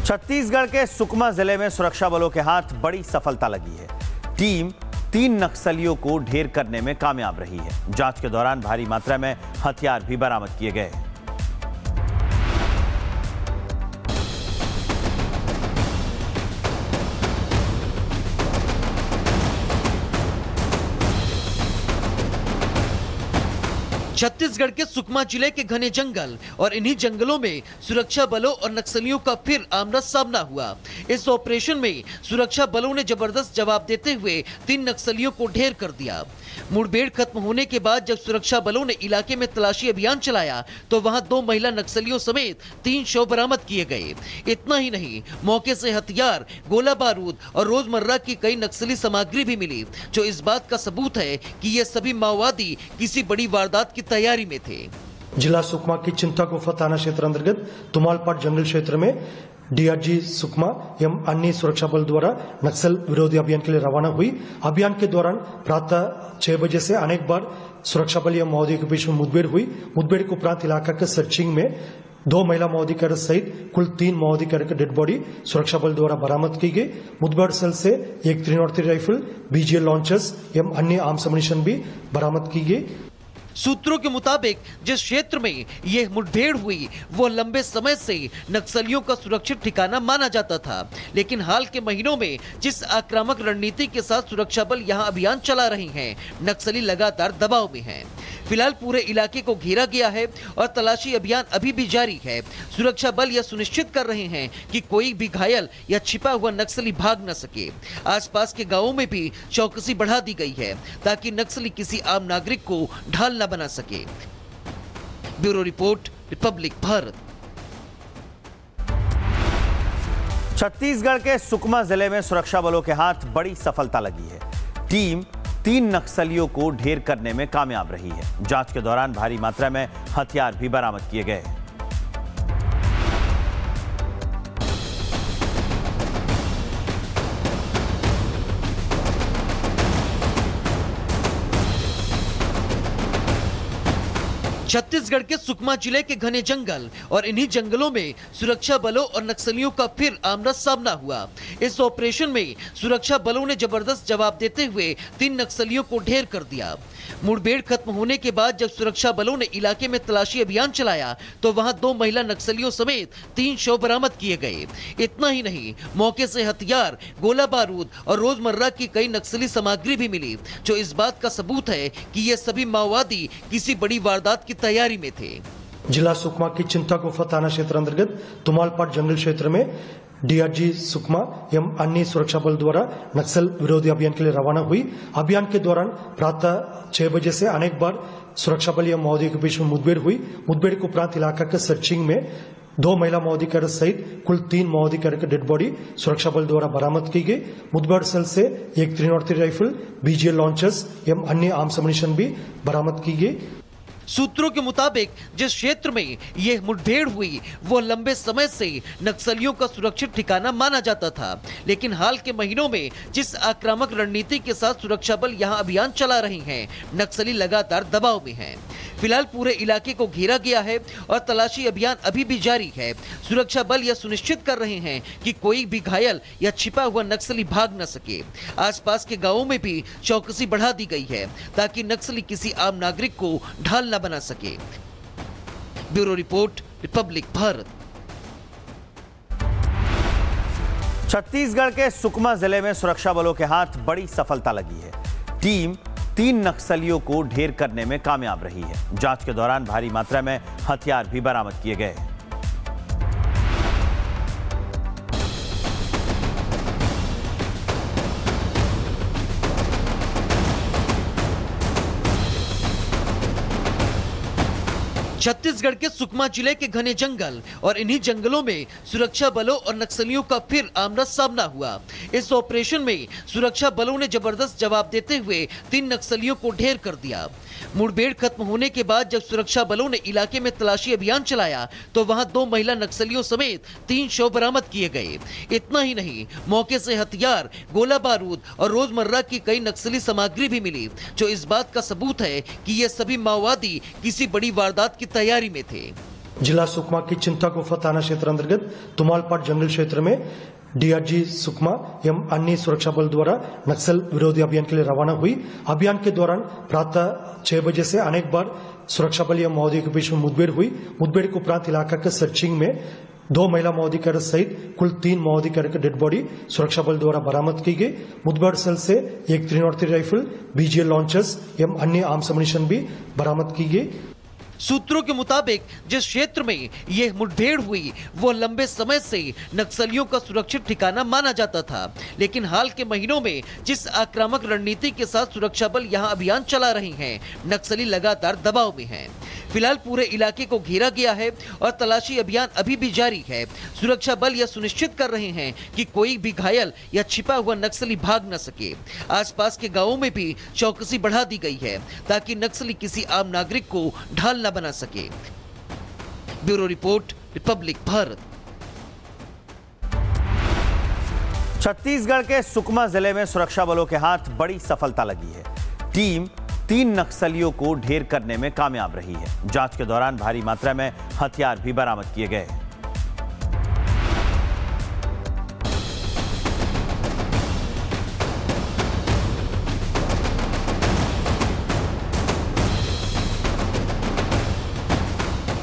छत्तीसगढ़ के सुकमा जिले में सुरक्षा बलों के हाथ बड़ी सफलता लगी है। टीम 3 नक्सलियों को ढेर करने में कामयाब रही है। जांच के दौरान भारी मात्रा में हथियार भी बरामद किए गए। छत्तीसगढ़ के सुकमा जिले के घने जंगल और इन्हीं जंगलों में सुरक्षा बलों और नक्सलियों का फिर आमना सामना हुआ। इस ऑपरेशन में सुरक्षा बलों ने जबरदस्त जवाब देते हुए 3 नक्सलियों को ढेर कर दिया। मुठभेड़ खत्म होने के बाद जब सुरक्षा बलों ने इलाके में तलाशी अभियान चलाया तो वहां 2 महिला नक्सलियों समेत 3 शव बरामद किए गए। इतना ही नहीं, मौके से हथियार, गोला बारूद और रोजमर्रा की कई नक्सली सामग्री भी मिली, जो इस बात का सबूत है कि ये सभी माओवादी किसी बड़ी वारदात की तैयारी में थे। जिला सुकमा की चिंतागुफा थाना क्षेत्र अंतर्गत तुमालपाट जंगल क्षेत्र में डीआरजी सुकमा एवं अन्य सुरक्षा बल द्वारा नक्सल विरोधी अभियान के लिए रवाना हुई। अभियान के दौरान प्रातः 6 बजे से अनेक बार सुरक्षा बल एवं माओवादियों के बीच में मुठभेड़ हुई। मुठभेड़ के उपरांत इलाका के सर्चिंग में 2 महिला माओवादी सहित कुल 3 माओवादी की डेड बॉडी सुरक्षा बल द्वारा बरामद की गई। मुठभेड़ स्थल से एक 303 राइफल, बीजीएल लॉन्चर्स एवं अन्य आर्म्स अम्युनिशन भी बरामद की गई। सूत्रों के मुताबिक जिस क्षेत्र में यह मुठभेड़ हुई वो लंबे समय से नक्सलियों का सुरक्षित ठिकाना माना जाता था, लेकिन हाल के महीनों में जिस आक्रामक रणनीति के साथ सुरक्षा बल यहां अभियान चला रहे हैं, नक्सली लगातार दबाव में हैं। फिलहाल पूरे इलाके को घेरा गया है और तलाशी अभियान अभी भी जारी है। सुरक्षा बल यह सुनिश्चित कर रहे हैं कि कोई भी घायल या छिपा हुआ नक्सली भाग न सके। आसपास के गांवों में भी चौकसी बढ़ा दी गई है ताकि नक्सली किसी आम नागरिक को ढाल न बना सके। Bureau report, Republic Bharat. Chhattisgarh के सुकमा जिले में सुरक्षा बलों के हाथ बड़ी सफलता लगी है। टीम 3 नक्सलियों को ढेर करने में कामयाब रही है। जांच के दौरान भारी मात्रा में हथियार भी बरामद किए गए। छत्तीसगढ़ के सुकमा जिले के घने जंगल और इन्हीं जंगलों में सुरक्षा बलों और नक्सलियों का फिर आमना सामना हुआ। इस ऑपरेशन में सुरक्षा बलों ने जबरदस्त जवाब देते हुए 3 नक्सलियों को ढेर कर दिया। मुठभेड़ खत्म होने के बाद जब सुरक्षा बलों ने इलाके में तलाशी अभियान चलाया तो वहां 2 महिला नक्सलियों समेत 3 शव बरामद किए गए। इतना ही नहीं, मौके से हथियार, गोला बारूद और रोजमर्रा की कई नक्सली सामग्री भी मिली, जो इस बात का सबूत है कि ये सभी माओवादी किसी बड़ी वारदात की तैयारी में थे। जिला सुकमा की चिंतागुफा थाना क्षेत्र अंतर्गत तुमालपाट जंगल क्षेत्र में डीआरजी सुकमा एवं अन्य सुरक्षा बल द्वारा नक्सल विरोधी अभियान के लिए रवाना हुई। अभियान के दौरान प्रातः 6 बजे से अनेक बार सुरक्षा बल एवं माओवादियों के बीच में मुठभेड़ हुई। मुठभेड़ के उपरांत इलाका के सर्चिंग में 2 महिला माओवादी सहित कुल 3 माओवादी की डेड बॉडी सुरक्षा बल द्वारा बरामद की गई। मुठभेड़ स्थल से एक 303 राइफल, बीजीएल लॉन्चर्स एवं अन्य आर्म्स अम्युनिशन भी बरामद की गई। सूत्रों के मुताबिक जिस क्षेत्र में यह मुठभेड़ हुई वो लंबे समय से नक्सलियों का सुरक्षित ठिकाना माना जाता था, लेकिन हाल के महीनों में जिस आक्रामक रणनीति के साथ सुरक्षा बल यहां अभियान चला रहे हैं, नक्सली लगातार दबाव में हैं। फिलहाल पूरे इलाके को घेरा गया है और तलाशी अभियान अभी भी जारी है। सुरक्षा बल यह सुनिश्चित कर रहे हैं कि कोई भी घायल या छिपा हुआ नक्सली भाग न सके। आसपास के गांवों में भी चौकसी बढ़ा दी गई है ताकि नक्सली किसी आम नागरिक को ढाल न बना सके। Bureau report, Republic Bharat. Chhattisgarh के सुकमा जिले में सुरक्षा बलों के हाथ बड़ी सफलता लगी है। टीम 3 नक्सलियों को ढेर करने में कामयाब रही है। जांच के दौरान भारी मात्रा में हथियार भी बरामद किए गए। छत्तीसगढ़ के सुकमा जिले के घने जंगल और इन्हीं जंगलों में सुरक्षा बलों और नक्सलियों का फिर आमना सामना हुआ। इस ऑपरेशन में सुरक्षा बलों ने जबरदस्त जवाब देते हुए 3 नक्सलियों को ढेर कर दिया। मुठभेड़ खत्म होने के बाद जब सुरक्षा बलों ने इलाके में तलाशी अभियान चलाया तो वहां 2 महिला नक्सलियों समेत 3 शव बरामद किए गए। इतना ही नहीं, मौके से हथियार, गोला बारूद और रोजमर्रा की कई नक्सली सामग्री भी मिली, जो इस बात का सबूत है कि ये सभी माओवादी किसी बड़ी वारदात की तैयारी में थे। जिला सुकमा की चिंता गुफा थाना क्षेत्र अंतर्गत तुमालपाट जंगल क्षेत्र में डीआरजी सुकमा एवं अन्य सुरक्षा बल द्वारा नक्सल विरोधी अभियान के लिए रवाना हुई। अभियान के दौरान प्रातः 6 बजे से अनेक बार सुरक्षा बल एवं माओवादियों के बीच में मुठभेड़ हुई। मुठभेड़ के उपरांत इलाका के सर्चिंग में 2 महिला माओवादी कैडर सहित कुल 3 माओवादी कैडर की डेड बॉडी सुरक्षा बल द्वारा बरामद की गई। मुठभेड़ स्थल से एक 303 राइफल, बीजीएल लॉन्चर्स एवं अन्य आर्म्स अम्युनिशन भी बरामद की गई। सूत्रों के मुताबिक जिस क्षेत्र में यह मुठभेड़ हुई वो लंबे समय से नक्सलियों का सुरक्षित ठिकाना माना जाता था, लेकिन हाल के महीनों में जिस आक्रामक रणनीति के साथ सुरक्षा बल यहां अभियान चला रहे हैं, नक्सली लगातार दबाव में हैं। फिलहाल पूरे इलाके को घेरा गया है और तलाशी अभियान अभी भी जारी है। सुरक्षा बल यह सुनिश्चित कर रहे हैं कि कोई भी घायल या छिपा हुआ नक्सली भाग न सके। आसपास के गांवों में भी चौकसी बढ़ा दी गई है ताकि नक्सली किसी आम नागरिक को ढाल न बना सके। Bureau report, Republic Bharat. Chhattisgarh के सुकमा जिले में सुरक्षा बलों के हाथ बड़ी सफलता लगी है। टीम 3 नक्सलियों को ढेर करने में कामयाब रही है। जांच के दौरान भारी मात्रा में हथियार भी बरामद किए गए हैं।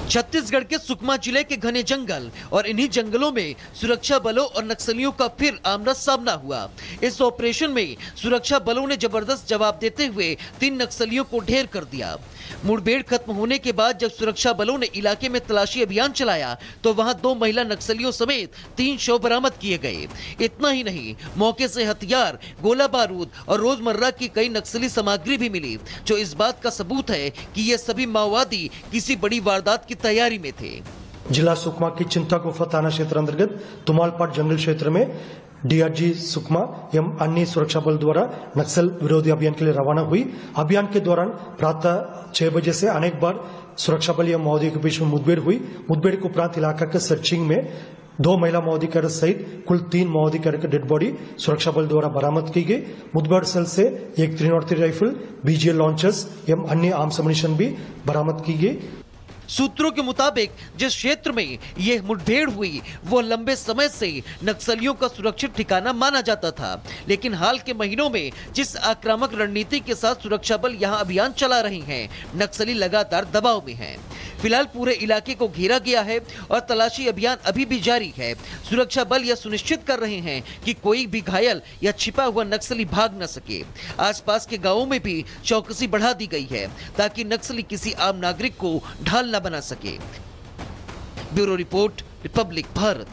छत्तीसगढ़ के सुकमा जिले के घने जंगल और इन्हीं जंगलों में सुरक्षा बलों और नक्सलियों का फिर आमना सामना हुआ। इस ऑपरेशन में सुरक्षा बलों ने जबरदस्त जवाब देते हुए 3 नक्सलियों को ढेर कर दिया। मुठभेड़ खत्म होने के बाद जब सुरक्षा बलों ने इलाके में तलाशी अभियान चलाया तो वहां 2 महिला नक्सलियों समेत 3 शव बरामद किए गए। इतना ही नहीं, मौके से हथियार, गोला बारूद और रोजमर्रा की कई नक्सली सामग्री भी मिली, जो इस बात का सबूत है कि ये सभी माओवादी किसी बड़ी वारदात की तैयारी में थे। जिला सुकमा की चिंता गुफा थाना क्षेत्र अंतर्गत तुमालपाट जंगल क्षेत्र में डीआरजी सुकमा एवं अन्य सुरक्षा बल द्वारा नक्सल विरोधी अभियान के लिए रवाना हुई। अभियान के दौरान प्रातः 6 बजे से अनेक बार सुरक्षा बल एवं माओवादियों के बीच में मुठभेड़ हुई। मुठभेड़ के उपरांत इलाका के सर्चिंग में 2 महिला माओवादी कैडर सहित कुल 3 माओवादी कैडर की डेड बॉडी सुरक्षा बल द्वारा बरामद की गई। मुठभेड़ स्थल से एक 303 राइफल, बीजीएल लॉन्चर्स एवं अन्य आर्म्स अम्युनिशन भी बरामद की गई। सूत्रों के मुताबिक जिस क्षेत्र में यह मुठभेड़ हुई वो लंबे समय से नक्सलियों का सुरक्षित ठिकाना माना जाता था, लेकिन हाल के महीनों में जिस आक्रामक रणनीति के साथ सुरक्षा बल यहां अभियान चला रहे हैं, नक्सली लगातार दबाव में हैं। फिलहाल पूरे इलाके को घेरा गया है और तलाशी अभियान अभी भी जारी है। सुरक्षा बल यह सुनिश्चित कर रहे हैं कि कोई भी घायल या छिपा हुआ नक्सली भाग न सके। आसपास के गांवों में भी चौकसी बढ़ा दी गई है ताकि नक्सली किसी आम नागरिक को ढाल न बना सके। Bureau report, Republic Bharat.